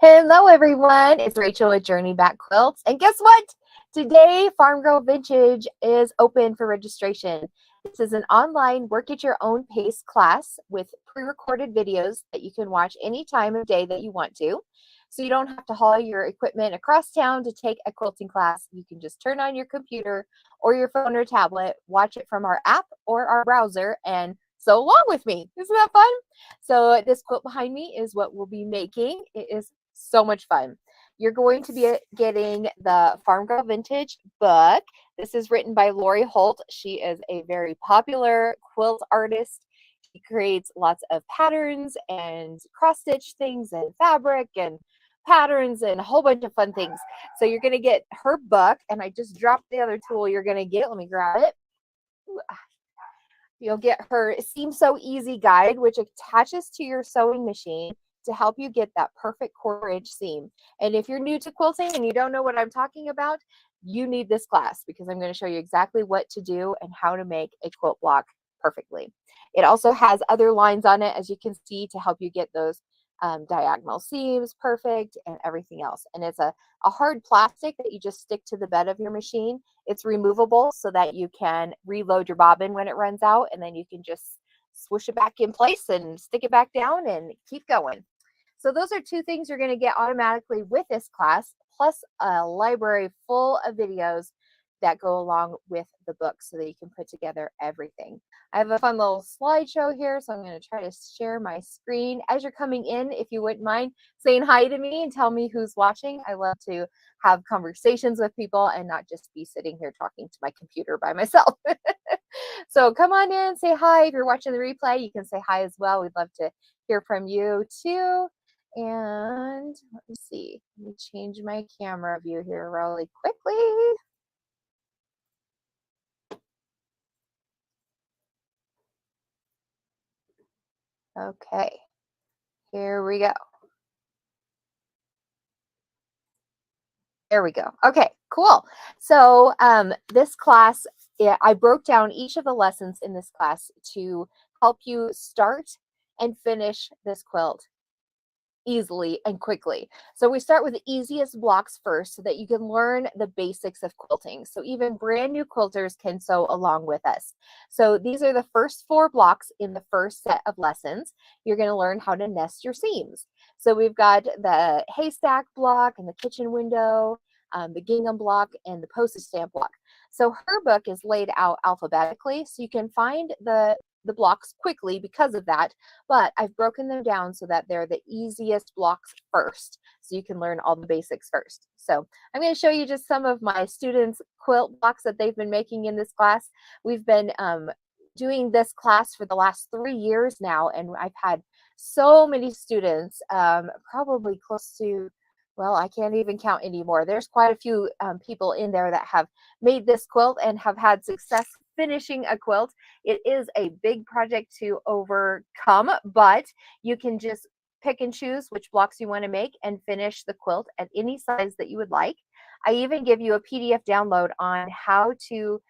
Hello everyone, it's Rachel with Journey Back Quilts, and guess what? Today Farm Girl Vintage is open for registration. This is an online work at your own pace class with pre-recorded videos that you can watch any time of day that you want to. So you don't have to haul your equipment across town to take a quilting class. You can just turn on your computer or your phone or tablet, watch it from our app or our browser, and sew along with me. Isn't that fun? So this quilt behind me is what we'll be making. It is so much fun. You're going to be getting the Farm Girl Vintage book. This is written by Lori Holt. She is a very popular quilt artist. She creates lots of patterns and cross stitch things and fabric and patterns and a whole bunch of fun things. So you're going to get her book, and I just dropped the other tool you're going to get. Let me grab it. You'll get her Seam So Easy guide, which attaches to your sewing machine to help you get that perfect 1/4-inch seam. And if you're new to quilting and you don't know what I'm talking about, you need this class because I'm going to show you exactly what to do and how to make a quilt block perfectly. It also has other lines on it, as you can see, to help you get those diagonal seams perfect and everything else. And it's a hard plastic that you just stick to the bed of your machine. It's removable so that you can reload your bobbin when it runs out, and then you can just swoosh it back in place and stick it back down and keep going. So those are two things you're going to get automatically with this class, plus a library full of videos that go along with the book so that you can put together everything. I have a fun little slideshow here, so I'm going to try to share my screen. As you're coming in, if you wouldn't mind saying hi to me and tell me who's watching. I love to have conversations with people and not just be sitting here talking to my computer by myself. So come on in, say hi. If you're watching the replay, you can say hi as well. We'd love to hear from you too. And let me see, let me change my camera view here really quickly. Okay, here we go. There we go. Okay, cool. So this class, I broke down each of the lessons in this class to help you start and finish this quilt easily and quickly. So we start with the easiest blocks first so that you can learn the basics of quilting. So even brand new quilters can sew along with us. So these are the first 4 blocks in the first set of lessons. You're going to learn how to nest your seams. So we've got the haystack block and the kitchen window, the gingham block, and the postage stamp block. So her book is laid out alphabetically, so you can find the blocks quickly because of that, but I've broken them down so that they're the easiest blocks first, so you can learn all the basics first. So I'm going to show you just some of my students' quilt blocks that they've been making in this class. We've been doing this class for the last 3 years now, and I've had so many students, probably close to, well, I can't even count anymore. There's quite a few people in there that have made this quilt and have had success finishing a quilt. It is a big project to overcome, but you can just pick and choose which blocks you want to make and finish the quilt at any size that you would like. I even give you a PDF download on how to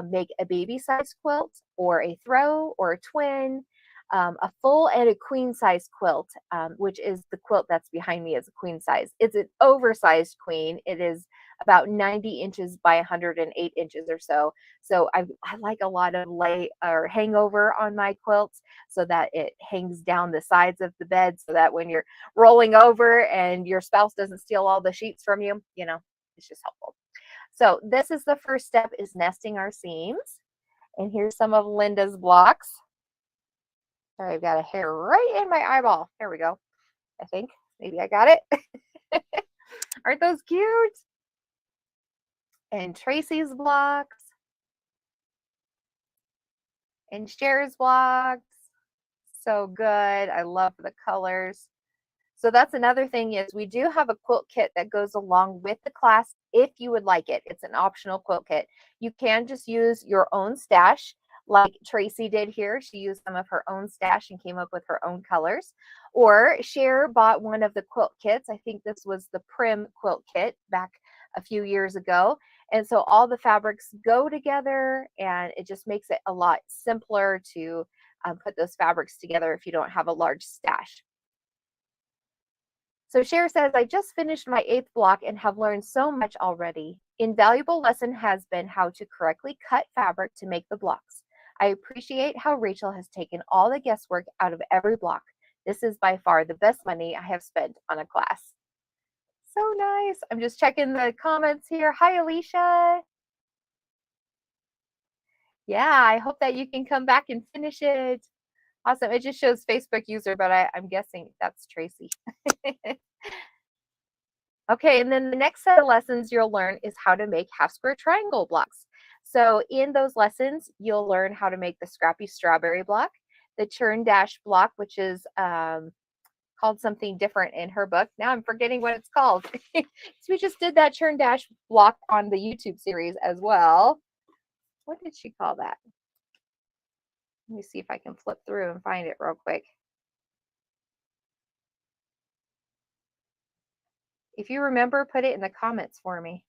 make a baby size quilt or a throw or a twin, a full and a queen size quilt, which is the quilt that's behind me is a queen size. It's an oversized queen. It is about 90 inches by 108 inches or so. So I like a lot of lay or hangover on my quilts so that it hangs down the sides of the bed so that when you're rolling over and your spouse doesn't steal all the sheets from you, you know, it's just helpful. So this is the first step, is nesting our seams. And here's some of Linda's blocks. Sorry, I've got a hair right in my eyeball. There we go. I think maybe I got it. Aren't those cute? And Tracy's blocks. And Cher's blocks. So good. I love the colors. So that's another thing, is we do have a quilt kit that goes along with the class if you would like it. It's an optional quilt kit. You can just use your own stash like Tracy did here. She used some of her own stash and came up with her own colors. Or Cher bought one of the quilt kits. I think this was the Prim quilt kit back a few years ago. And so all the fabrics go together, and it just makes it a lot simpler to put those fabrics together if you don't have a large stash. So Cher says, I just finished my 8th block and have learned so much already. Invaluable lesson has been how to correctly cut fabric to make the blocks. I appreciate how Rachel has taken all the guesswork out of every block. This is by far the best money I have spent on a class. So nice. I'm just checking the comments here. Hi, Alicia. Yeah, I hope that you can come back and finish it. Awesome. It just shows Facebook user, but I'm guessing that's Tracy. Okay, and then the next set of lessons you'll learn is how to make half square triangle blocks. So in those lessons, you'll learn how to make the scrappy strawberry block, the churn dash block, which is called something different in her book. Now I'm forgetting what it's called. So we just did that churn dash block on the YouTube series as well. What did she call that? Let me see if I can flip through and find it real quick. If you remember, put it in the comments for me,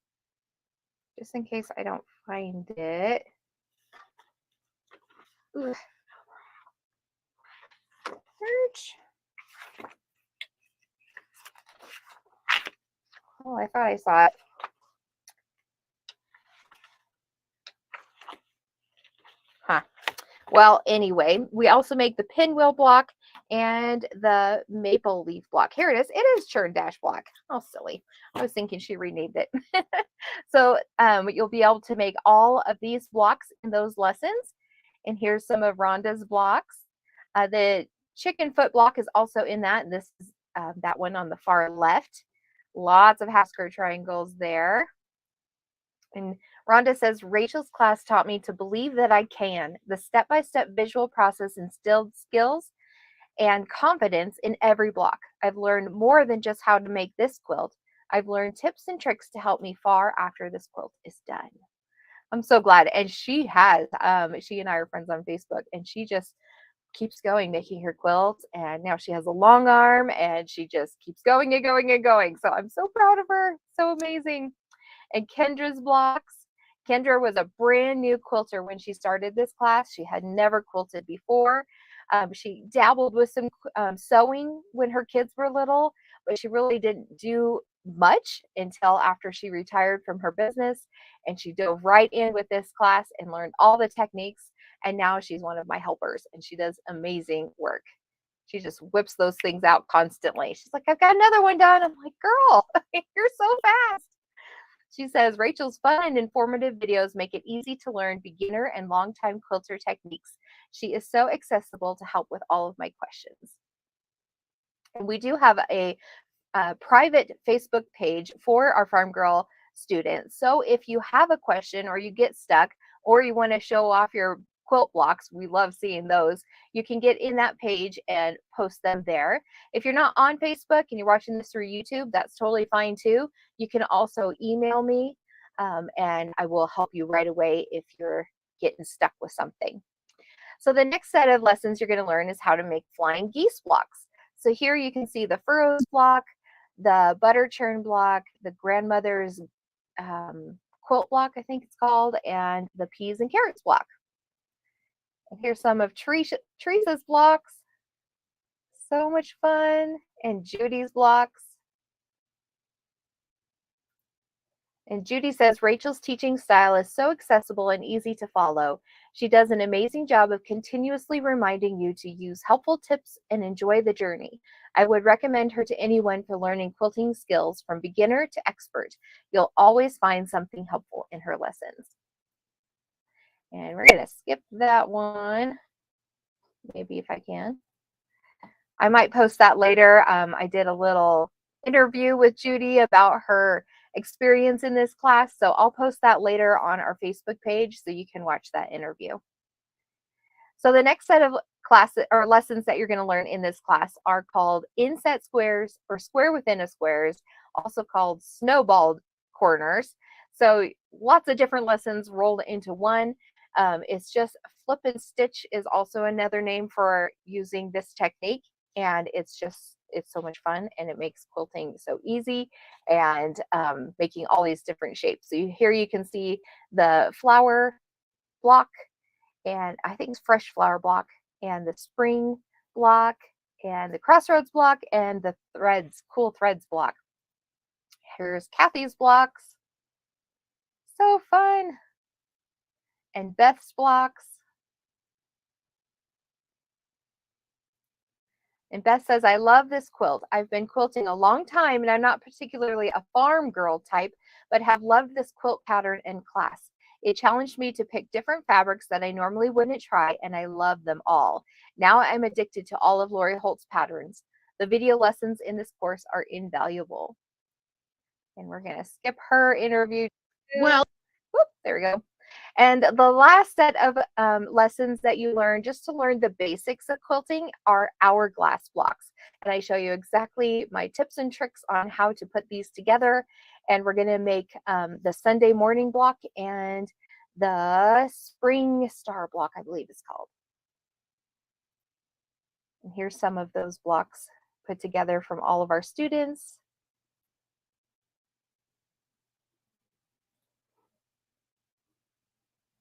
just in case I don't find it. Ooh. Search. Oh, I thought I saw it. Huh. Well, anyway, we also make the pinwheel block and the maple leaf block. Here it is. It is churn dash block. Oh, silly. I was thinking she renamed it. So you'll be able to make all of these blocks in those lessons. And here's some of Rhonda's blocks. The chicken foot block is also in that. And this is that one on the far left. Lots of half square triangles there. And Rhonda says, Rachel's class taught me to believe that I can. The step-by-step visual process instilled skills and confidence in every block. I've learned more than just how to make this quilt. I've learned tips and tricks to help me far after this quilt is done. I'm so glad. And she has, she and I are friends on Facebook, and she just keeps going making her quilt, and now she has a long arm and she just keeps going and going and going. So I'm so proud of her. So amazing. And Kendra's blocks. Kendra was a brand new quilter when she started this class. She had never quilted before. She dabbled with some sewing when her kids were little, but she really didn't do much until after she retired from her business. And she dove right in with this class and learned all the techniques. And now she's one of my helpers, and she does amazing work. She just whips those things out constantly. She's like, I've got another one done. I'm like, girl, you're so fast. She says, Rachel's fun and informative videos make it easy to learn beginner and long-time quilter techniques. She is so accessible to help with all of my questions. And we do have a private Facebook page for our Farm Girl students. So if you have a question or you get stuck or you want to show off your quilt blocks, we love seeing those. You can get in that page and post them there. If you're not on Facebook and you're watching this through YouTube, that's totally fine too. You can also email me and I will help you right away if you're getting stuck with something. So the next set of lessons you're going to learn is how to make flying geese blocks. So here you can see the furrows block, the butter churn block, the grandmother's quilt block, I think it's called, and the peas and carrots block. And here's some of Teresa's blocks. So much fun. And Judy's blocks. And Judy says, Rachel's teaching style is so accessible and easy to follow. She does an amazing job of continuously reminding you to use helpful tips and enjoy the journey. I would recommend her to anyone for learning quilting skills from beginner to expert. You'll always find something helpful in her lessons. And we're going to skip that one. Maybe if I can. I might post that later. I did a little interview with Judy about her experience in this class, so I'll post that later on our Facebook page so you can watch that interview. So the next set of classes or lessons that you're going to learn in this class are called inset squares or square within a squares, also called snowballed corners. So lots of different lessons rolled into one. It's just flip and stitch is also another name for using this technique, and it's so much fun, and it makes quilting so easy and making all these different shapes. So here you can see the flower block, and I think it's fresh flower block, and the spring block, and the crossroads block, and the cool threads block. Here's Kathy's blocks. So fun. And Beth's blocks. And Beth says, I love this quilt. I've been quilting a long time, and I'm not particularly a farm girl type, but have loved this quilt pattern in class. It challenged me to pick different fabrics that I normally wouldn't try, and I love them all. Now I'm addicted to all of Lori Holt's patterns. The video lessons in this course are invaluable. And we're going to skip her interview. Well, whoop, there we go. And the last set of lessons that you learn just to learn the basics of quilting are hourglass blocks. And I show you exactly my tips and tricks on how to put these together. And we're going to make the Sunday morning block and the spring star block, I believe it's called. And here's some of those blocks put together from all of our students.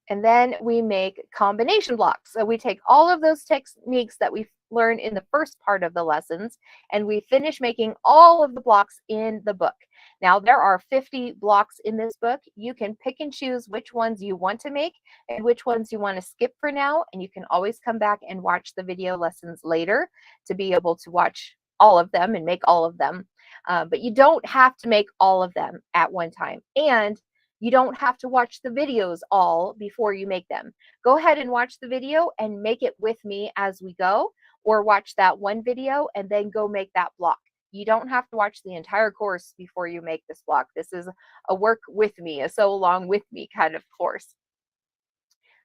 And then we make combination blocks. So we take all of those techniques that we learned in the first part of the lessons, and we finish making all of the blocks in the book. Now, there are 50 blocks in this book. You can pick and choose which ones you want to make and which ones you want to skip for now, and you can always come back and watch the video lessons later to be able to watch all of them and make all of them. But you don't have to make all of them at one time. And you don't have to watch the videos all before you make them. Go ahead and watch the video and make it with me as we go, or watch that one video and then go make that block. You don't have to watch the entire course before you make this block. This is a work with me, a sew along with me kind of course.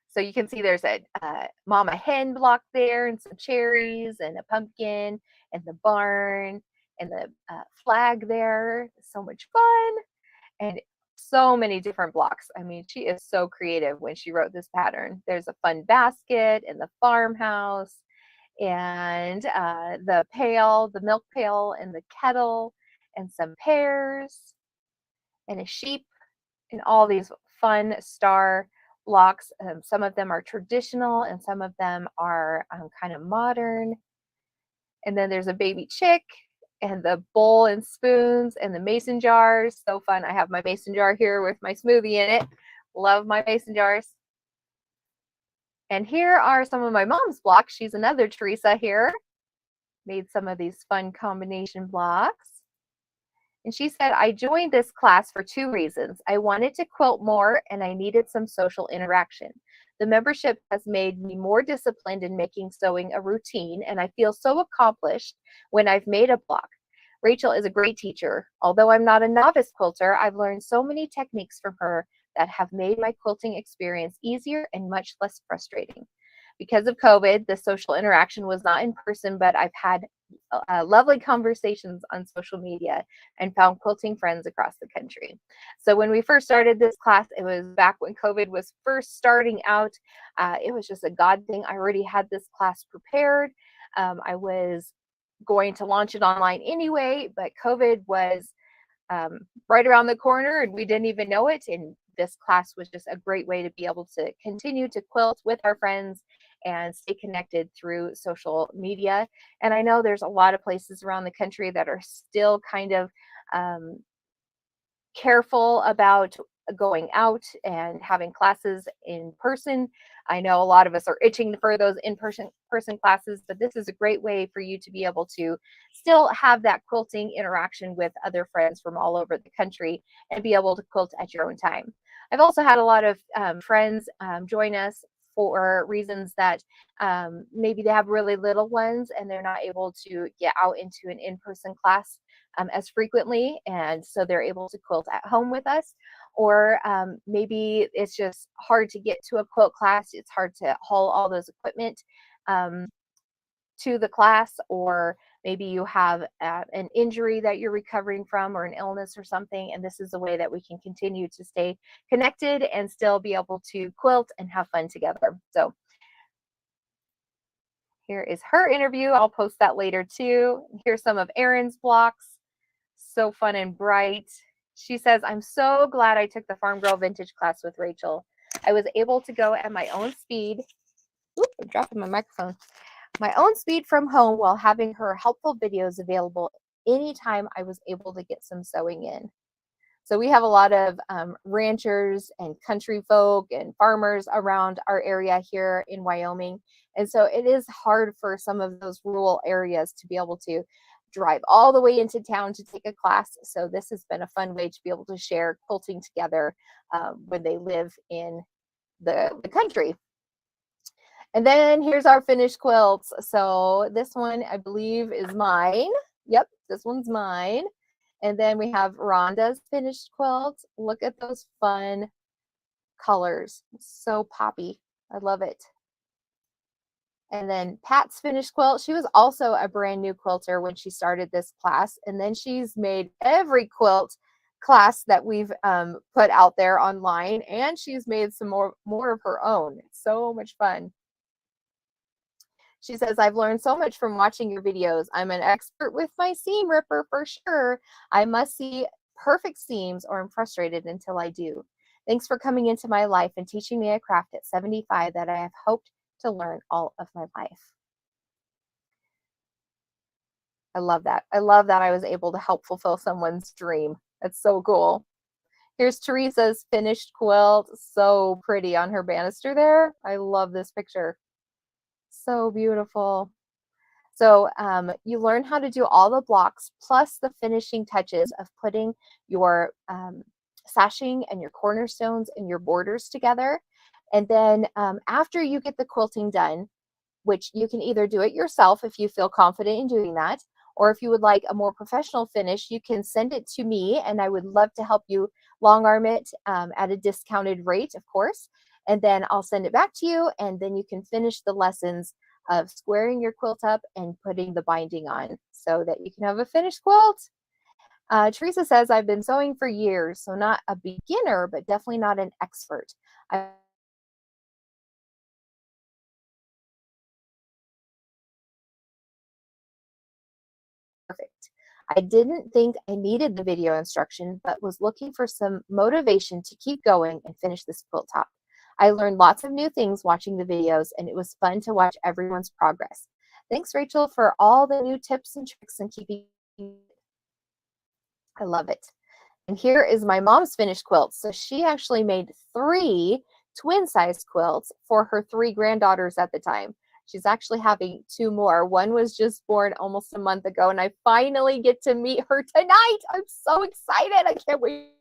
So you can see there's a mama hen block there, and some cherries and a pumpkin and the barn and the flag there. So much fun. And so many different blocks. I mean, she is so creative when she wrote this pattern. There's a fun basket and the farmhouse and the pail, the milk pail and the kettle and some pears and a sheep and all these fun star blocks. Some of them are traditional and some of them are kind of modern. And then there's a baby chick and the bowl and spoons and the mason jars. So fun. I have my mason jar here with my smoothie in it. Love my mason jars. And here are some of my mom's blocks. She's another Teresa here. Made some of these fun combination blocks. And she said, I joined this class for 2 reasons. I wanted to quilt more and I needed some social interaction. The membership has made me more disciplined in making sewing a routine, and I feel so accomplished when I've made a block. Rachel is a great teacher. Although I'm not a novice quilter, I've learned so many techniques from her that have made my quilting experience easier and much less frustrating. Because of COVID, the social interaction was not in person, but I've had lovely conversations on social media and found quilting friends across the country. So when we first started this class, it was back when COVID was first starting out. It was just a God thing. I already had this class prepared. I was going to launch it online anyway, but COVID was right around the corner and we didn't even know it. And this class was just a great way to be able to continue to quilt with our friends and stay connected through social media. And I know there's a lot of places around the country that are still kind of careful about going out and having classes in person. I know a lot of us are itching for those in-person classes, but this is a great way for you to be able to still have that quilting interaction with other friends from all over the country and be able to quilt at your own time. I've also had a lot of friends join us for reasons that maybe they have really little ones and they're not able to get out into an in-person class as frequently, and so they're able to quilt at home with us. Or maybe it's just hard to get to a quilt class. It's hard to haul all those equipment to the class, or maybe you have an injury that you're recovering from or an illness or something, and this is a way that we can continue to stay connected and still be able to quilt and have fun together. So here is her interview. I'll post that later too. Here's some of Erin's blocks. So fun and bright. She says, I'm so glad I took the Farm Girl Vintage class with Rachel. I was able to go at my own speed. Oop, I'm dropping my microphone. my own speed from home while having her helpful videos available anytime I was able to get some sewing in. So we have a lot of ranchers and country folk and farmers around our area here in Wyoming. And so it is hard for some of those rural areas to be able to drive all the way into town to take a class. So this has been a fun way to be able to share quilting together when they live in the country. And then here's our finished quilts. So this one I believe is mine. Yep, this one's mine. And then we have Rhonda's finished quilt. Look at those fun colors. So poppy. I love it. And then Pat's finished quilt. She was also a brand new quilter when she started this class. And then she's made every quilt class that we've put out there online. And she's made some more of her own. It's so much fun. She says, I've learned so much from watching your videos. I'm an expert with my seam ripper for sure. I must see perfect seams or I'm frustrated until I do. Thanks for coming into my life and teaching me a craft at 75 that I have hoped to learn all of my life. I love that. I love that I was able to help fulfill someone's dream. That's so cool. Here's Teresa's finished quilt. So pretty on her banister there. I love this picture. So beautiful. So you learn how to do all the blocks plus the finishing touches of putting your sashing and your cornerstones and your borders together. And then after you get the quilting done, which you can either do it yourself if you feel confident in doing that, or if you would like a more professional finish, you can send it to me and I would love to help you long arm it at a discounted rate, of course. And then I'll send it back to you and then you can finish the lessons of squaring your quilt up and putting the binding on so that you can have a finished quilt. Teresa says, I've been sewing for years, so not a beginner, but definitely not an expert. Perfect. I didn't think I needed the video instruction, but was looking for some motivation to keep going and finish this quilt top. I learned lots of new things watching the videos, and it was fun to watch everyone's progress. Thanks, Rachel, for all the new tips and tricks and keeping. I love it. And here is my mom's finished quilt. So she actually made 3 twin-sized quilts for her 3 granddaughters at the time. She's actually having 2 more. One was just born almost a month ago, and I finally get to meet her tonight. I'm so excited. I can't wait.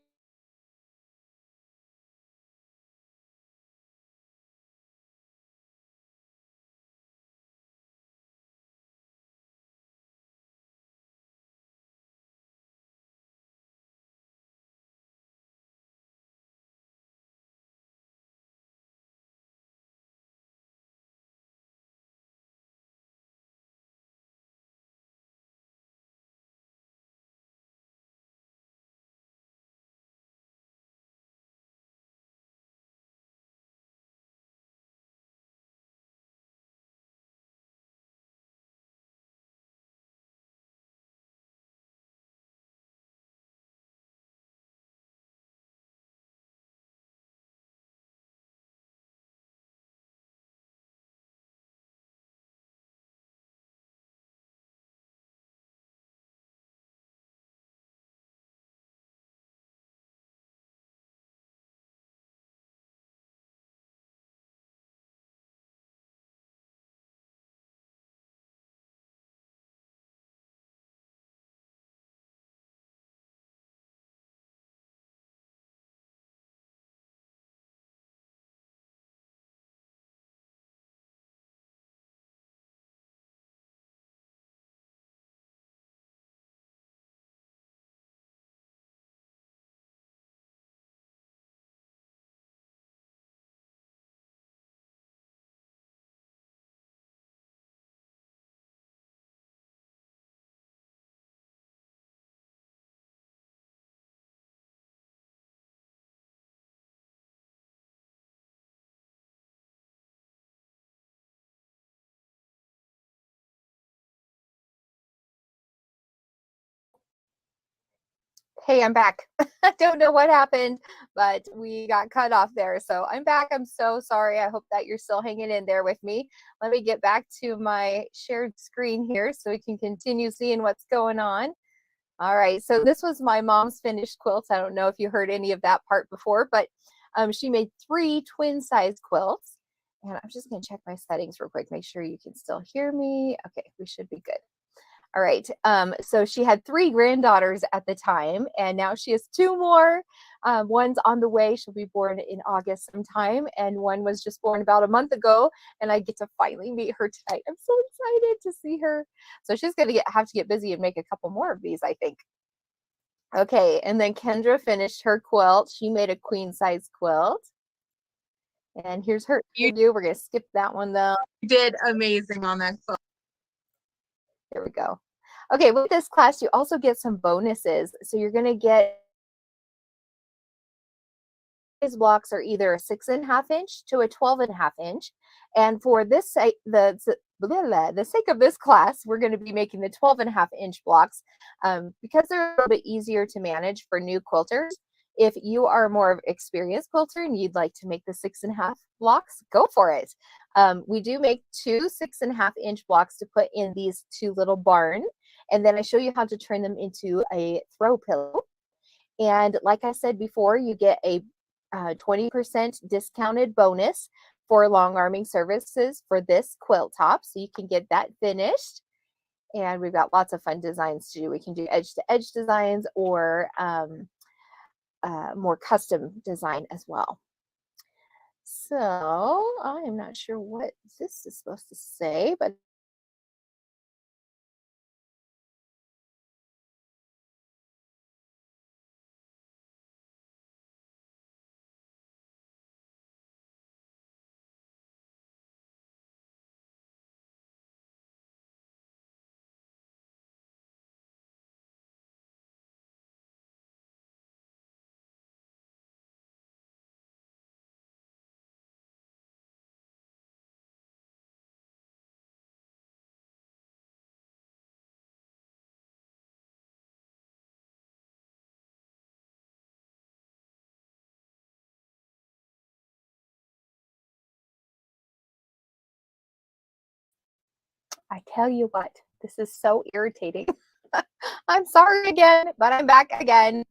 Hey, I'm back. I don't know what happened, but we got cut off there. So I'm back. I'm so sorry. I hope that you're still hanging in there with me. Let me get back to my shared screen here so we can continue seeing what's going on. All right. So this was my mom's finished quilts. I don't know if you heard any of that part before, but she made 3 twin size quilts. And I'm just going to check my settings real quick, make sure you can still hear me. Okay, we should be good. All right. So she had 3 granddaughters at the time, and now she has 2 more. One's on the way. She'll be born in August sometime, and one was just born about a month ago, and I get to finally meet her tonight. I'm so excited to see her. So she's going to have to get busy and make a couple more of these, I think. Okay, and then Kendra finished her quilt. She made a queen size quilt. And here's her interview. We're going to skip that one though. You did amazing on that quilt. There we go. Okay, with this class, you also get some bonuses. So you're going to get these blocks are either a 6.5 inch to a 12.5 inch. And for this sake, the sake of this class, we're going to be making the 12.5 inch blocks because they're a little bit easier to manage for new quilters. If you are more of an experienced quilter and you'd like to make the 6.5 blocks, go for it. We do make 2 6.5 inch blocks to put in these 2 little barns. And then I show you how to turn them into a throw pillow. And like I said before, you get a 20% discounted bonus for long arming services for this quilt top. So you can get that finished. And we've got lots of fun designs to do. We can do edge to edge designs or more custom design as well. So I am not sure what this is supposed to say, but I tell you what, this is so irritating. I'm sorry again, but I'm back again.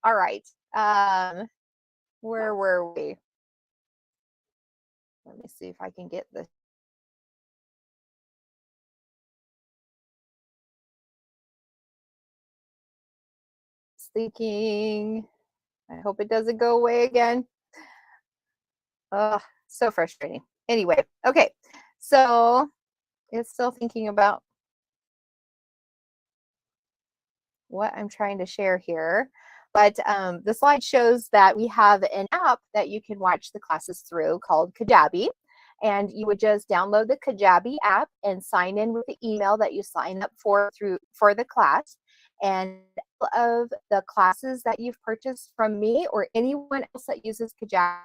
All right. Where were we? Let me see if I can get this. Thinking. I hope it doesn't go away again. So frustrating. Anyway, okay. So it's still thinking about what I'm trying to share here. But the slide shows that we have an app that you can watch the classes through called Kajabi. And you would just download the Kajabi app and sign in with the email that you sign up for the class. And all of the classes that you've purchased from me or anyone else that uses Kajabi,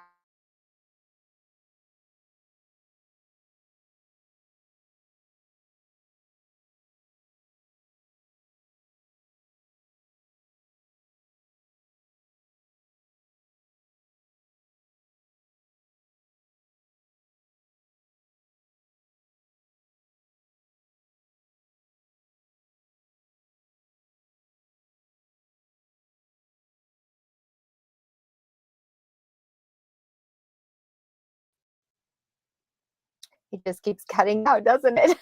it just keeps cutting out, doesn't it?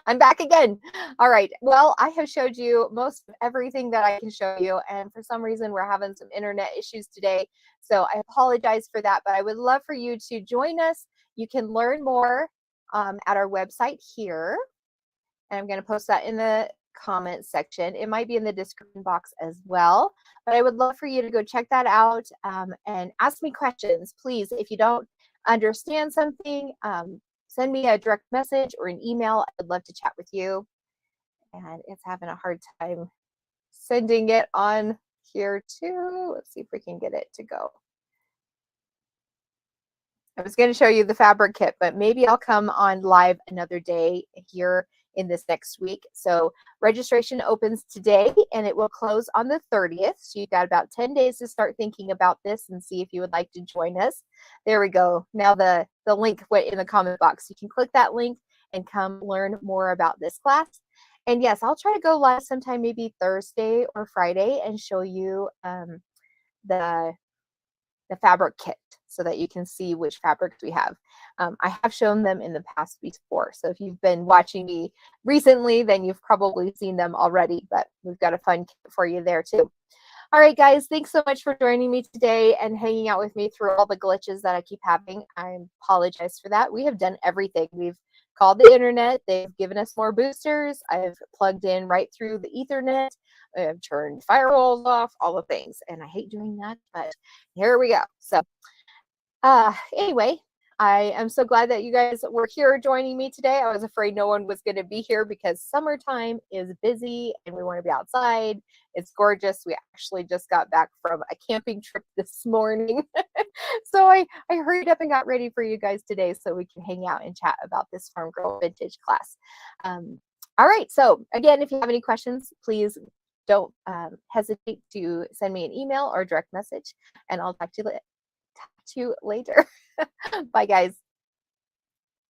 I'm back again. All right. Well, I have showed you most of everything that I can show you. And for some reason, we're having some internet issues today. So I apologize for that. But I would love for you to join us. You can learn more at our website here. And I'm going to post that in the comment section. It might be in the description box as well. But I would love for you to go check that out and ask me questions. Please, if you don't understand something, send me a direct message or an email. I'd love to chat with you. And it's having a hard time sending it on here too. Let's see if we can get it to go. I was going to show you the fabric kit, but maybe I'll come on live another day here in this next week. So registration opens today and it will close on the 30th. So you've got about 10 days to start thinking about this and see if you would like to join us. There we go. Now the link went in the comment box. You can click that link and come learn more about this class. And yes, I'll try to go live sometime, maybe Thursday or Friday, and show you the fabric kit so that you can see which fabrics we have. I have shown them in the past before. So if you've been watching me recently, then you've probably seen them already, but we've got a fun kit for you there too. All right, guys, thanks so much for joining me today and hanging out with me through all the glitches that I keep having. I apologize for that. We have done everything. We've called the internet. They've given us more boosters. I've plugged in right through the Ethernet. I've turned firewalls off, all the things. And I hate doing that, but here we go. So anyway, I am so glad that you guys were here joining me today. I was afraid no one was going to be here because summertime is busy and we want to be outside. It's gorgeous. We actually just got back from a camping trip this morning. So I hurried up and got ready for you guys today so we can hang out and chat about this Farm Girl Vintage class. All right. So again, if you have any questions, please don't hesitate to send me an email or direct message, and I'll talk to you later. Bye, guys.